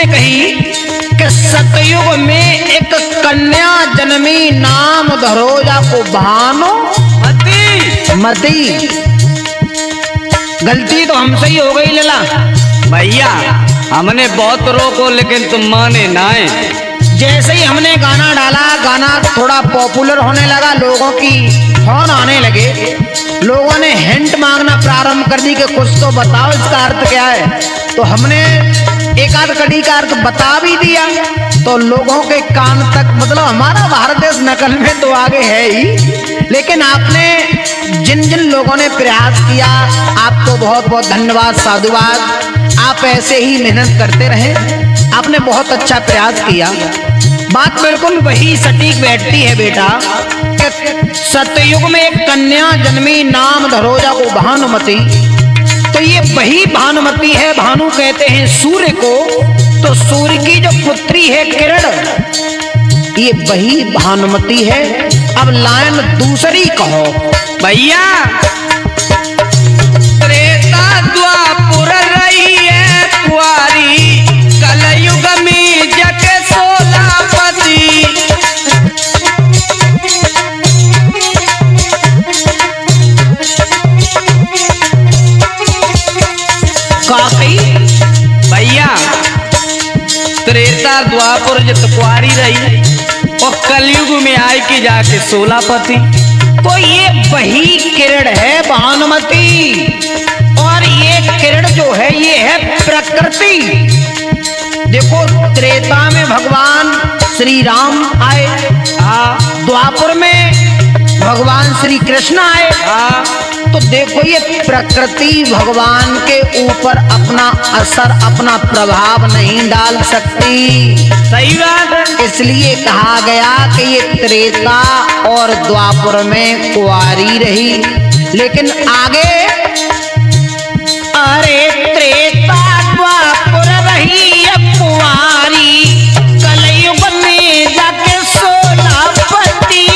ने कही कि सतयुग में एक कन्या जन्मी, नाम धरोजा को भानुमती। गलती तो हमसे ही हो गई लला। भैया हमने बहुत रोको लेकिन तुम माने नाए। जैसे ही हमने गाना डाला, गाना थोड़ा पॉपुलर होने लगा, लोगों की फोन आने लगे, लोगों ने हिंट मांगना प्रारंभ कर दी कि कुछ तो बताओ इसका अर्थ क्या है। तो हमने एक आध कड़ी का अर्थ बता भी दिया, तो लोगों के कान तक, मतलब हमारा भारत देश नकल में तो आगे है ही, लेकिन आपने जिन जिन लोगों ने प्रयास किया, आपको बहुत बहुत धन्यवाद, साधुवाद। आप ऐसे ही मेहनत करते रहें, आपने बहुत अच्छा प्रयास किया। बात बिल्कुल वही सटीक बैठती है बेटा कि सतयुग में एक कन्या जन्मी, नाम धरोजा को भानुमती। तो ये वही भानुमती है, भानु कहते हैं सूर्य को, तो सूर्य की जो पुत्री है किरण, ये वही भानुमती है। अब लाइन दूसरी कहो भैया। त्रेता द्वापुर रही है कुंवारी, कलयुग में जग सोलापति। भैया त्रेता द्वापुर जब कुंवारी रही और कलयुग में आए कि जाके सोलापति। तो ये वही किरण है भानुमती, और ये किरण जो है ये है प्रकृति। देखो त्रेता में भगवान श्री राम आए, द्वापुर में भगवान श्री कृष्ण आए। तो देखो ये प्रकृति भगवान के ऊपर अपना असर, अपना प्रभाव नहीं डाल सकती। सही बात है। इसलिए कहा गया कि ये त्रेता और द्वापुर में कुंवारी रही। लेकिन आगे, अरे त्रेता द्वापुर रही कुंवारी, कलयुग में जाके सोलापति।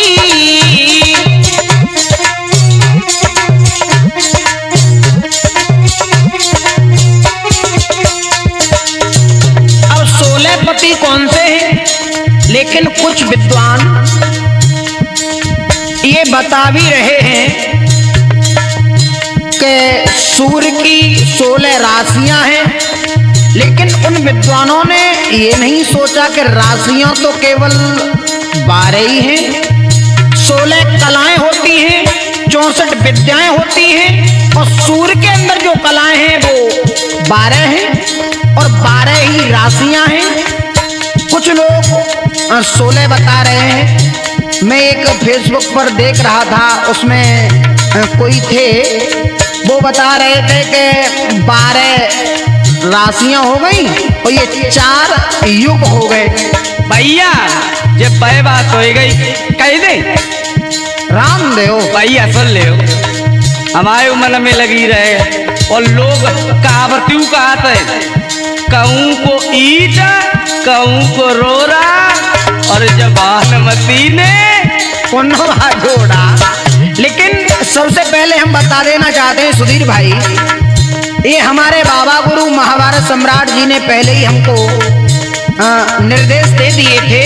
पति कौन से हैं? लेकिन कुछ विद्वान ये बता भी रहे हैं कि सूर्य की 16 राशियां हैं, लेकिन उन विद्वानों ने ये नहीं सोचा कि राशियां तो केवल 12 ही हैं। 16 कलाएं होती हैं, 64 विद्याएं होती हैं, और सूर्य के अंदर जो कलाएं हैं वो 12 हैं और 12 ही राशियां हैं। कुछ लोग 16 बता रहे हैं। मैं एक फेसबुक पर देख रहा था, उसमें कोई थे, वो बता रहे थे कि 12 राशियां हो गई और ये 4 युग हो गए। भैया जब वह बात हो गई कह दे रामदेव भैया सुन ले, हमारे मन में लगी रहे और लोग कहावती कहते हैं, कहूँ को ईट कहूँ को रोरा, और जब भानुमती ने पुनवा जोड़ा। लेकिन सबसे पहले हम बता देना चाहते हैं सुधीर भाई, ये हमारे बाबा गुरु महाभारत सम्राट जी ने पहले ही हमको निर्देश दे दिए थे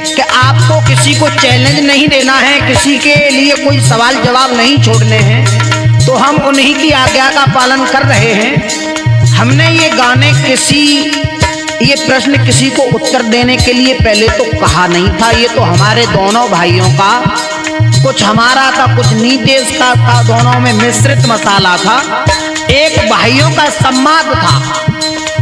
कि आपको किसी को चैलेंज नहीं देना है, किसी के लिए कोई सवाल जवाब नहीं छोड़ने हैं। तो हम उन्हीं की आज्ञा का पालन कर रहे हैं। हमने ये गाने ये प्रश्न किसी को उत्तर देने के लिए पहले तो कहा नहीं था। ये तो हमारे दोनों भाइयों का, कुछ हमारा था कुछ नीतेश का था, दोनों में मिश्रित मसाला था। एक भाइयों का संवाद था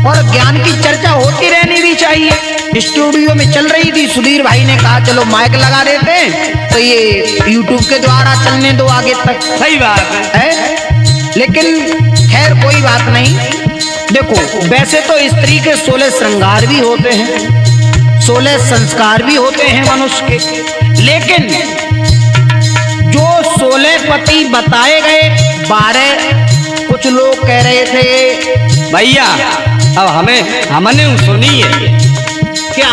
और ज्ञान की चर्चा होती रहनी भी चाहिए। स्टूडियो में चल रही थी, सुधीर भाई ने कहा चलो माइक लगा देते हैं, तो ये यूट्यूब के द्वारा चलने दो आगे तक। सही बात है। लेकिन खैर कोई बात नहीं। देखो वैसे तो स्त्री के 16 श्रृंगार भी होते हैं, 16 संस्कार भी होते हैं मनुष्य के, लेकिन जो 16 पति बताए गए 12 कुछ लोग कह रहे थे भैया अब हमने सुनी है क्या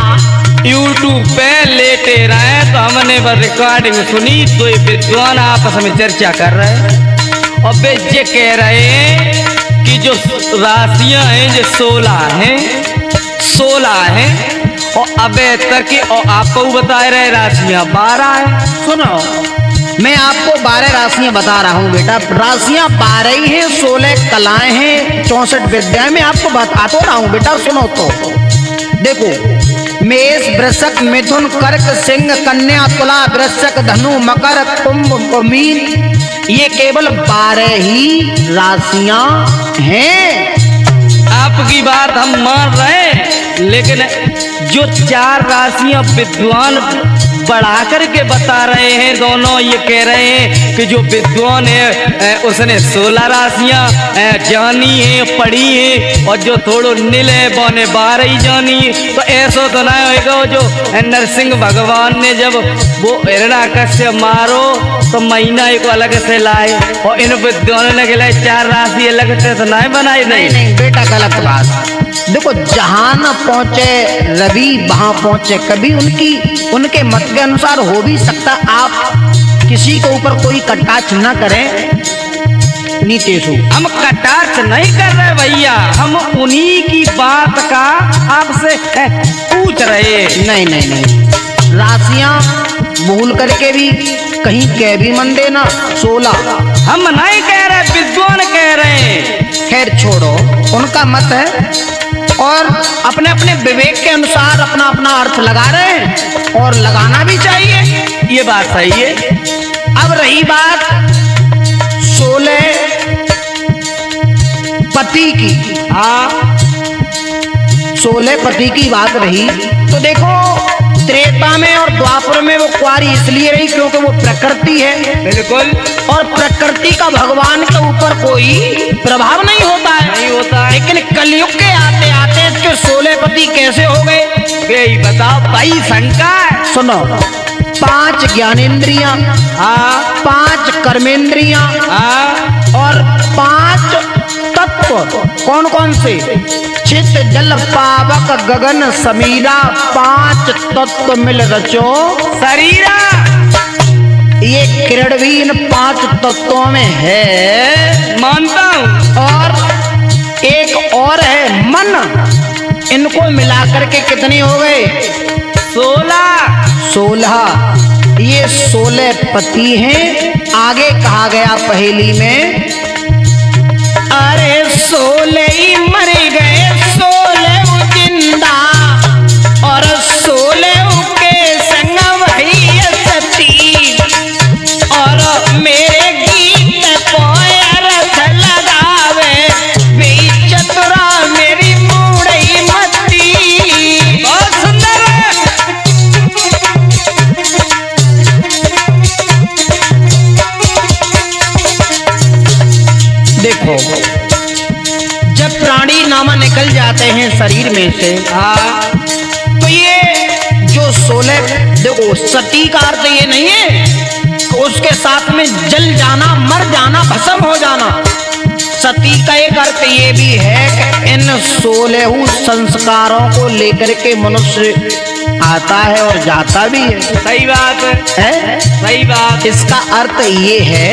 यूट्यूब पे लेटे रहे, तो हमने बस रिकॉर्डिंग सुनी, तो ये विद्वान आपस में चर्चा कर रहे हैं और वे ये कह रहे हैं कि जो राशियां हैं जो 16 हैं, 16 है और अबे तक और आपको बताए रहे राशियां 12 है। सुनो, मैं आपको 12 राशियां बता रहा हूँ बेटा। राशियां 12 ही हैं, 16 कलाएं हैं, 64 विद्याएं। मैं आपको बता तो रहा हूँ बेटा, सुनो तो। देखो, मेष, वृषक, मिथुन, कर्क, सिंह, कन्या, तुला, वृश्चिक, धनु, मकर, कुंभ और मीन, ये केवल 12 ही राशियां हैं। आपकी बात हम मान रहे हैं, लेकिन जो 4 राशियां विद्वान बढ़ा करके बता रहे हैं, दोनों ये कह रहे हैं कि जो विद्वान है उसने 16 राशियां जानी है, पढ़ी है, और जो थोड़ो नील है वो ने 12 ही जानी है। तो ऐसा तो ना होगा जो नरसिंह भगवान ने जब वो हिरण्याकश्यप मारो तो महीना एक अलग से लाए, और इन विद्वानों ने खिलाए 4 राशि अलग से तो ना बनाई। नहीं बेटा, गलत बात। देखो, जहां न पहुंचे रवि वहां पहुंचे कभी। उनके मत के अनुसार हो भी सकता। आप किसी के ऊपर कोई कटाक्ष न करें नीतेशु। हम कटाक्ष नहीं कर रहे भैया, हम उन्हीं की बात का आपसे पूछ रहे। नहीं, राशियां भूल करके भी कहीं कह भी मन देना 16। हम नहीं कह रहे, विद्वान कह रहे हैं। खैर छोड़ो, उनका मत है और अपने अपने विवेक के अनुसार अपना अपना अर्थ लगा रहे हैं, और लगाना भी चाहिए। ये बात सही है। अब रही बात 16 पति की। हाँ, 16 पति की बात रही तो देखो, त्रेता में और द्वापर में वो कुंवारी इसलिए रही क्योंकि वो प्रकृति है। बिल्कुल। और प्रकृति का भगवान के ऊपर कोई प्रभाव नहीं होता है। लेकिन कलयुग के आते आते इसके 16 पति कैसे हो गए, यही बताओ भाई। शंका सुनो, 5 ज्ञानेंद्रियां, 5 कर्मेंद्रियां, और 5 तत्व। कौन कौन से? चित, जल, पावक, गगन, समीरा, 5 तत्व मिल रचो शरीरा। ये किरण भी इन 5 तत्वों में है, मानता हूँ। और एक और है मन। इनको मिलाकर के कितने हो गए? 16। ये 16 पति हैं। आगे कहा गया पहेली में, अरे 16 ही मर गए, 16 जिंदा, और 16 के संग वही सती, और मेरे गीत पोए रथ लगावे, बीच चतुरा मेरी मूढ़ई मती। बहुत सुंदर है। देखो, जब प्राणी नामा निकल जाते हैं शरीर में से, तो ये जो 16, देखो सती का अर्थ ये नहीं है तो उसके साथ में जल जाना, मर जाना, भस्म हो जाना। सती का एक अर्थ ये भी है कि इन 16 संस्कारों को लेकर के मनुष्य आता है और जाता भी है। सही बात है? सही बात। इसका अर्थ ये है,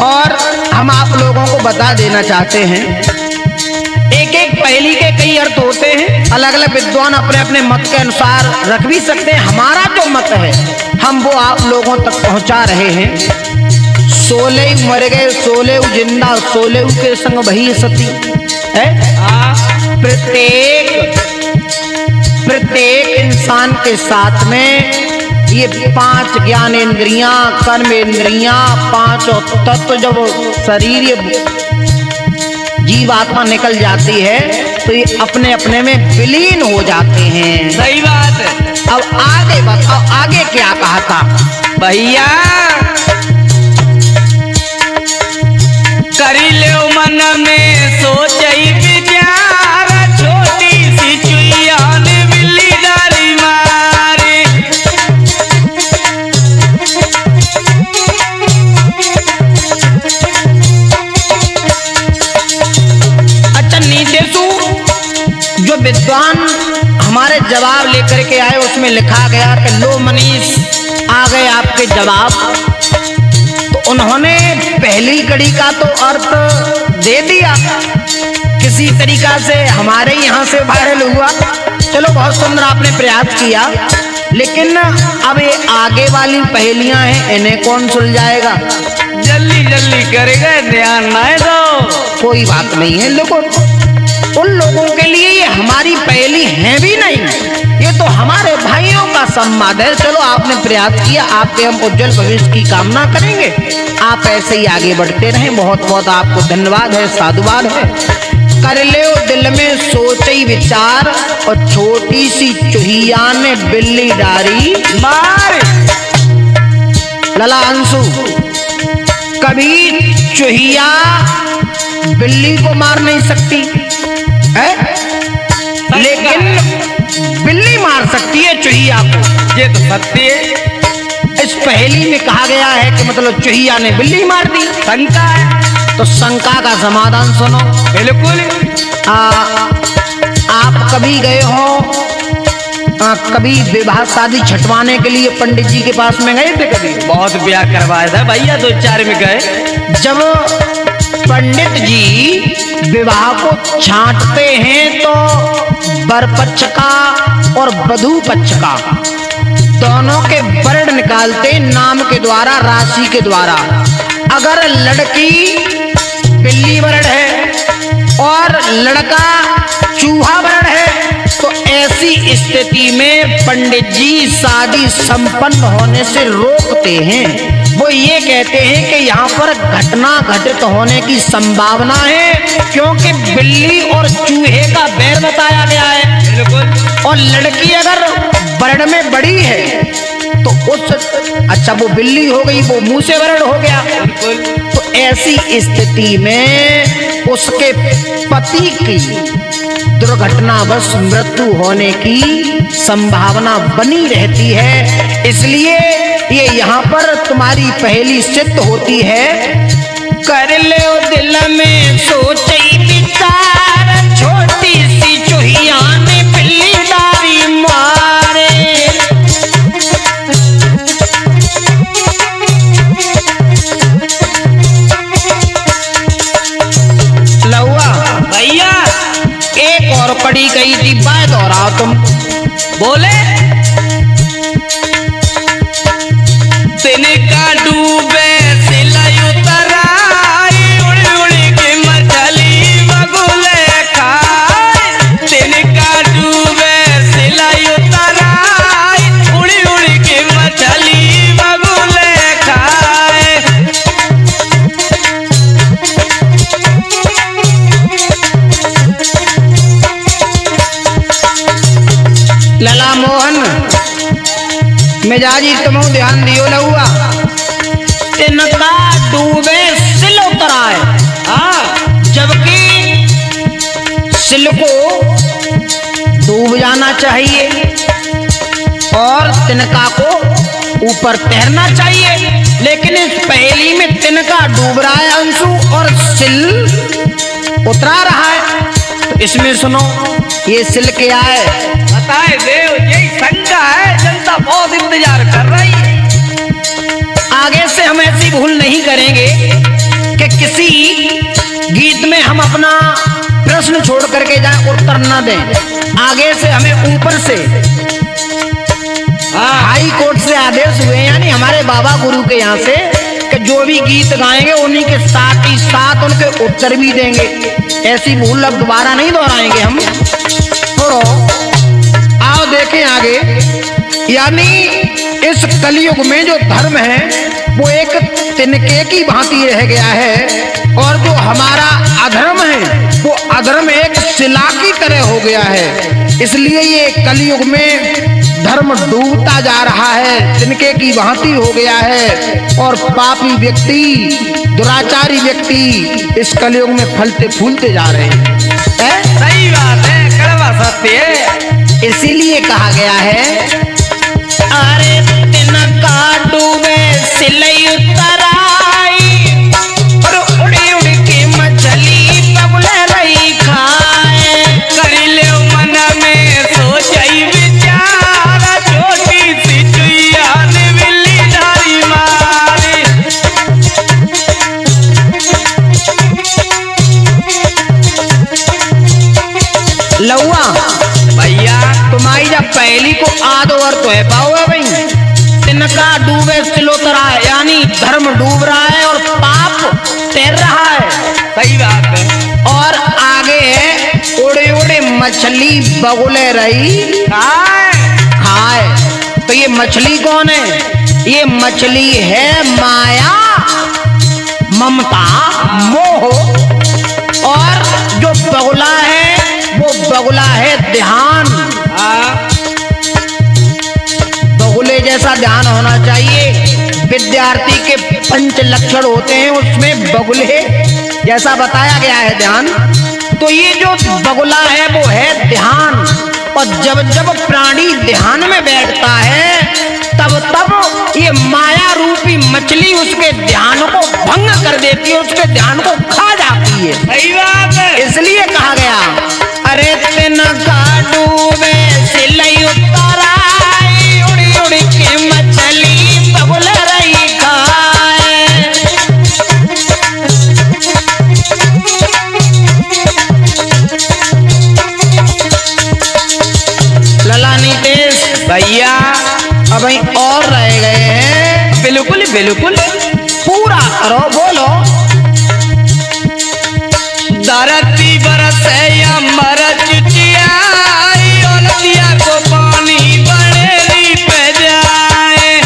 और हम आप लोगों को बता देना चाहते हैं, एक एक पहेली के कई अर्थ होते हैं। अलग अलग विद्वान अपने अपने मत के अनुसार रख भी सकते हैं। हमारा जो मत है हम वो आप लोगों तक पहुंचा रहे हैं। 16 मर गए, 16 जिंदा, 16 के संग वही सती है। प्रत्येक इंसान के साथ में ये 5 ज्ञानेंद्रियां, कर्मेंद्रियां, 5 तत्व जब शरीर ये जीवात्मा निकल जाती है तो ये अपने अपने में विलीन हो जाते हैं। सही बात है। अब आगे बताओ, आगे क्या कहा था भैया? करी ले मन में सोचई विचार, छोटी सी चुईया ने बिल्ली डाली मारे। अच्छा नीतेशु, जो विद्वान हमारे जवाब लेकर के आए उसमें लिखा गया कि लो मनीष आ गए आपके जवाब। तो उन्होंने पहली कड़ी का तो अर्थ दे दिया कि किसी तरीका से हमारे यहाँ से वायरल हुआ। चलो बहुत सुंदर आपने प्रयास किया, लेकिन अब ये आगे वाली पहेलियां हैं, इन्हें कौन सुलझाएगा? जल्दी जल्दी करेगा, ध्यान ना है तो। कोई बात नहीं है, लेकिन उन लोगों के लिए ये हमारी पहेली है भी नहीं, ये तो हमारे भाइयों का संवाद है। चलो आपने प्रयास किया, आपके हम उज्जवल भविष्य की कामना करेंगे। आप ऐसे ही आगे बढ़ते रहें। बहुत बहुत आपको धन्यवाद है, साधुवाद है। कर ले दिल में सोचे विचार, और छोटी सी चुहिया ने बिल्ली डारी मार। लला अंशु, कभी चुहिया बिल्ली को मार नहीं सकती है, लेकिन बिल्ली मार सकती है चुहिया को। ये तो सत्य है। इस पहेली में कहा गया है कि मतलब चुहिया ने बिल्ली मार दी, शंका है तो शंका का समाधान सुनो। बिल्कुल। आप कभी गए हो, कभी विवाह शादी छटवाने के लिए पंडित जी के पास में गए थे? कभी बहुत ब्याह करवाया था भैया, 2-4 में गए। जब पंडित जी विवाह को छांटते हैं तो वर पक्ष का और वधू पक्ष का दोनों के वर्ण निकालते नाम के द्वारा, राशि के द्वारा। अगर लड़की बिल्ली वर्ण है और लड़का चूहा वर्ण है, तो ऐसी स्थिति में पंडित जी शादी संपन्न होने से रोकते हैं। वो ये कहते हैं कि यहाँ पर घटना घटित होने की संभावना है, क्योंकि बिल्ली और चूहे का बैर बताया गया है। बिल्कुल। और लड़की अगर वर्ण में बड़ी है तो उस, अच्छा वो बिल्ली हो गई, वो मुंह से वर्ण हो गया। तो ऐसी स्थिति में उसके पति की दुर्घटनावश मृत्यु होने की संभावना बनी रहती है। इसलिए ये यहाँ पर तुम्हारी पहेली सिद्ध होती है। कर ले दिल में सोचे विचार, छोटी सी चुहिया ने बिल्ली डारी मारे। लहुआ भैया एक और पड़ी गई थी, बाय दोहराओ तुम। बोले तिनका डूबे सिलाई उतराई, उड़ी उड़ी के मछली बगुले खाए। तिनका डूबे सिलाई उतराई, उड़ी उड़ी के मछली बगुले खाए। लला मोहन मिजाजी तुम ध्यान दियो। लहुआ तिनका डूबे सिल उतराए, जबकि सिल को डूब जाना चाहिए और तिनका को ऊपर तैरना चाहिए, लेकिन इस पहेली में तिनका डूब रहा है अंशु और सिल उतरा रहा है। तो इसमें सुनो, ये सिल क्या है? बताए देव, यही शंका है, जनता बहुत इंतजार कर रही है। आगे से हम ऐसी भूल नहीं करेंगे कि किसी गीत में हम अपना प्रश्न छोड़ करके जाए, उत्तर न दें। आगे से हमें ऊपर से हाई कोर्ट से आदेश हुए, यानी हमारे बाबा गुरु के यहाँ से, कि जो भी गीत गाएंगे उन्हीं के साथ ही साथ उनके उत्तर भी देंगे। ऐसी भूल अब दोबारा नहीं दोहराएंगे हम। छोड़ो, आओ देखें आगे। यानी इस कलयुग में जो धर्म है वो एक तिनके की भांति रह गया है, और जो हमारा अधर्म है वो अधर्म एक शिला की तरह हो गया है। इसलिए ये कलयुग में धर्म डूबता जा रहा है, तिनके की भांति हो गया है, और पापी व्यक्ति, दुराचारी व्यक्ति इस कलयुग में फलते फूलते जा रहे हैं। सही बात है, कड़वा सत्य है। इसीलिए कहा गया है, अरे तिनका डूबे सिलई उतराई, और उड़ी उड़ी के मछली बगुले रही खाए। कर ले मन में सोचई विचार, छोटी सी चुहिया ने बिल्ली डारी मारी। लौआ भैया तुम्हारी जब पहली को आदो और तो है पाओ है भाई, तिनका डूबे सिलोतरा है, यानी धर्म डूब रहा है और पाप तैर रहा है। सही बात है। और आगे है उड़े उड़े मछली बगुले रही खाए। तो ये मछली कौन है? ये मछली है माया, ममता, मोह। और जो बगुला है वो बगुला है ध्यान। बगुले जैसा ध्यान होना चाहिए। विद्यार्थी के 5 लक्षण होते हैं, उसमें बगुले जैसा बताया गया है ध्यान। तो ये जो बगुला है वो है ध्यान। और जब जब प्राणी ध्यान में बैठता है तब तब ये माया रूपी मछली उसके ध्यान को भंग कर देती है, उसके ध्यान को खा जाती है। सही बात है। इसलिए कहा गया अरे तिनका डूबे सिलई उतराई, उड़ी उड़ी के मछली बगुल रही खाए। लला नीतेश भैया अब और रह गए हैं। बिल्कुल बिल्कुल पूरा करो, बोलो। धरती बरसे अमर चिचियाई, और नदिया को पानी बड़ेरी पे जाए।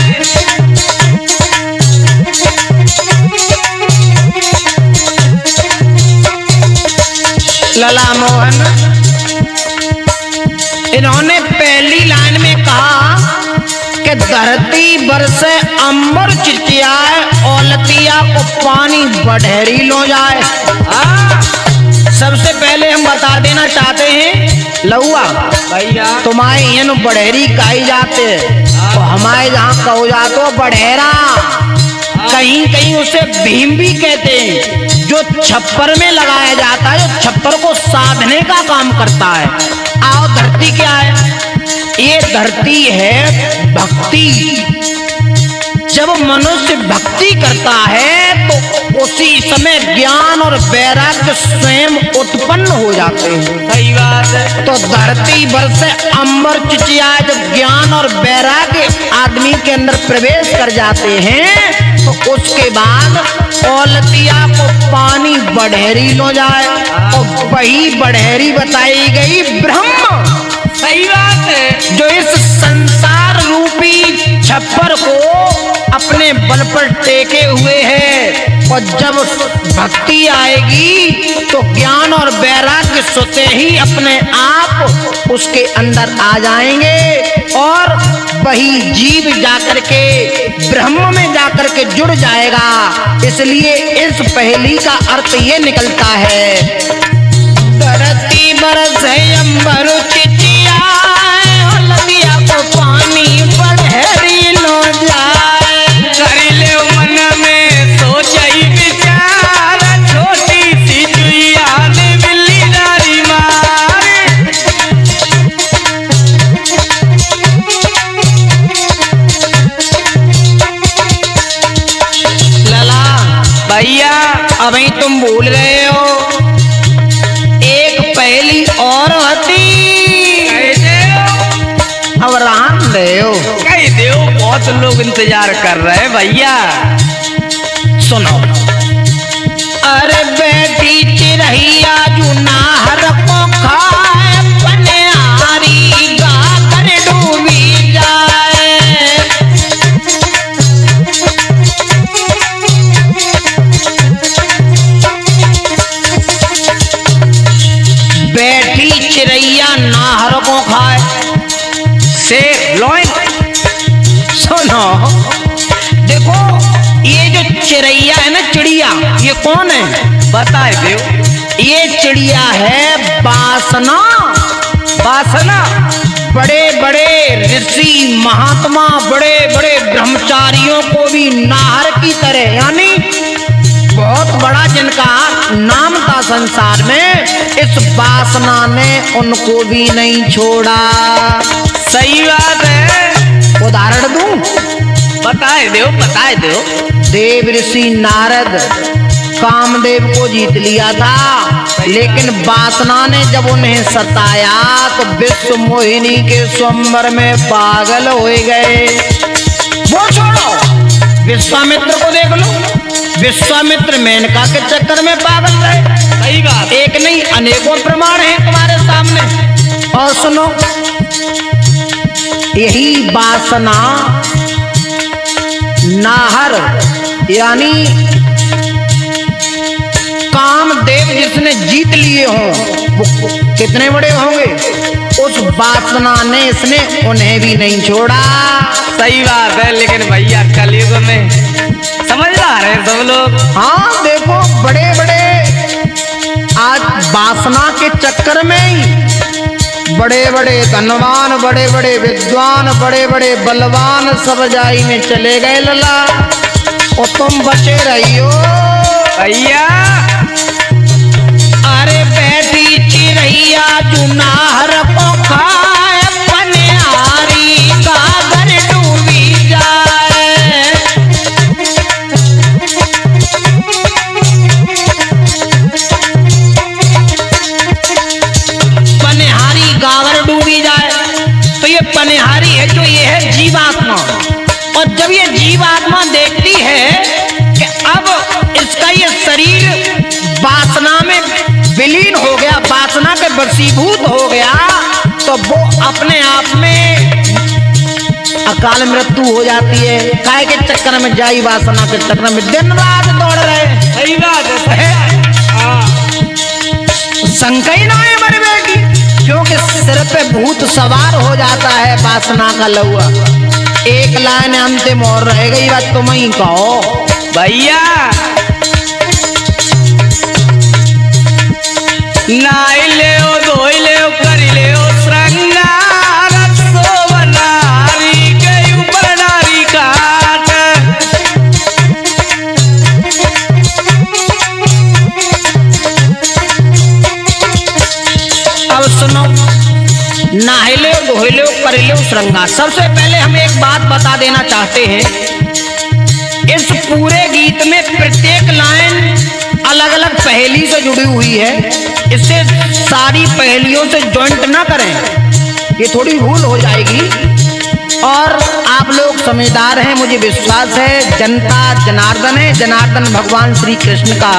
लला मोहन इन्होंने पहली लाइन में कहा कि धरती बरसे अंबर चिचियाए, औलतिया को पानी बढ़ेरी लो जाए। सबसे पहले हम बता देना चाहते हैं लहुआ भैया तुम्हारे यहाँ बढ़ेरी कही जाते, तो हमारे जहाँ कहो जातो बढ़ेरा। कहीं कहीं उसे भीम भी कहते हैं, जो छप्पर में लगाया जाता है, जो छप्पर को साधने का काम करता है। आओ धरती क्या है? ये धरती है भक्ति। जब मनुष्य भक्ति करता है तो उसी समय ज्ञान और वैराग्य स्वयं उत्पन्न हो जाते हैं। सही बात है। तो धरती बरसे अंबर चिचियाए, जब ज्ञान और वैराग्य आदमी के अंदर प्रवेश कर जाते हैं तो उसके बाद औलतिया को पानी बढ़ेरी लो जाए। और वही बढ़ेरी बताई गई ब्रह्म। सही बात है। जो इस संसार रूपी छप्पर को अपने बल पर टेके हुए है। और जब भक्ति आएगी तो ज्ञान और वैराग्य स्वतः ही अपने आप उसके अंदर आ जाएंगे और वही जीव जाकर के ब्रह्म में जाकर के जुड़ जाएगा। इसलिए इस पहेली का अर्थ ये निकलता है, धरती बरसे अंबर चिचियाए, नदिया को पानी बढ़ेरी लो जाए। कर ले मन में सोचई विचार, छोटी सी चुईया ने बिल्ली डारी मारे। लला भैया अभी तुम भूल गए हो, एक पहेली और होती। अब राम दे हो। कह दो, बहुत लोग इंतजार कर रहे हैं भैया। सुनो, अरे बेटी चिरहिया जो नाहर को खाए, पनिहारी गाकर डूबी जाए। बैठी चिरैया नाहर को खाए। शेर लोइन। सुनो, देखो ये जो चिड़ैया है ना, चिड़िया, ये कौन है बताए दो। ये चिड़िया है वासना। वासना। बड़े बड़े ऋषि महात्मा, बड़े बड़े ब्रह्मचारियों को भी नाहर की तरह, यानी बहुत बड़ा जिनका नाम था संसार में, इस वासना ने उनको भी नहीं छोड़ा। सही बात है। उदाहरण दूं? बताए दो, बताए दो। देव ऋषि नारद कामदेव को जीत लिया था। लेकिन वासना ने जब उन्हें सताया तो विश्व मोहिनी के स्वयंवर में पागल हो गए। वो छोड़ो, विश्वामित्र को देख लो, विश्वामित्र मेनका के चक्कर में पागल रहे। सही बात। एक नहीं अनेकों प्रमाण हैं तुम्हारे सामने। और सुनो, यही वासना नाहर यानी कामदेव जिसने जीत लिए हों वो कितने बड़े होंगे, उस वासना ने इसने उन्हें भी नहीं छोड़ा। सही बात है, लेकिन भैया कलयुग में समझदार है सब लोग। हाँ देखो, बड़े बड़े आज वासना के चक्कर में ही बड़े बड़े धनवान, बड़े बड़े विद्वान, बड़े बड़े बलवान सब जाई में चले गए लला, और तुम बचे रहियो भैया। अरे बैठी चिरैया जुनाहर को खाए, पनिहारी गागर डूबी जाए। पनिहारी गागर डूबी जाए, तो ये पनिहारी है जो ये है जीवात्मा। और जब ये जीवात्मा देखती है कि अब इसका ये शरीर वासना में विलीन हो गया, वासना के वशीभूत हो गया, तो वो अपने आप में अकाल मृत्यु हो जाती है। काय के चक्कर में जाई, वासना के चक्कर में दिन रात दौड़ रहे। सही बात है। शंका ही ना है मरवे की, क्योंकि सिर पे भूत सवार हो जाता है वासना का लहुआ। एक लाइन अंतिम और रह गई, बात तुम ही कहो भैया। नाई ले धोई ले कर ले श्रृंगार, सोवनारी के ऊपर नारी काट। अब सुनो, नहले धोइले कर लो श्रृंगार। सबसे पहले हम एक बात बता देना चाहते हैं, इस पूरे गीत में प्रत्येक लाइन अलग अलग पहेली से जुड़ी हुई है। इससे सारी पहेलियों से जॉइंट ना करें, ये थोड़ी भूल हो जाएगी। और आप लोग समझदार हैं, मुझे विश्वास है। जनता जनार्दन है, जनार्दन भगवान श्री कृष्ण का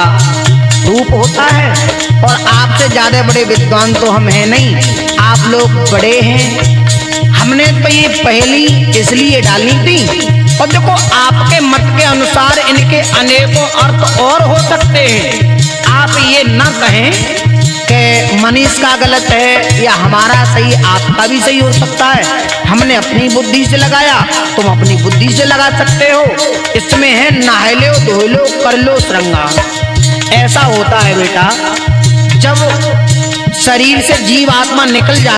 रूप होता है, और आपसे ज्यादा बड़े विद्वान तो हम हैं नहीं, आप लोग बड़े हैं। हमने तो ये पहेली इसलिए डाली थी, और देखो आपके मत के अनुसार इनके अनेकों अर्थ और हो सकते हैं। आप ये न कहें कि मनीष का गलत है या हमारा सही, आपका भी सही हो सकता है। हमने अपनी बुद्धि से लगाया, तुम अपनी बुद्धि से लगा सकते हो। इसमें है नहलो धोलो कर लो श्रृंगार। ऐसा होता है बेटा, जब शरीर से जीव आत्मा निकल जाए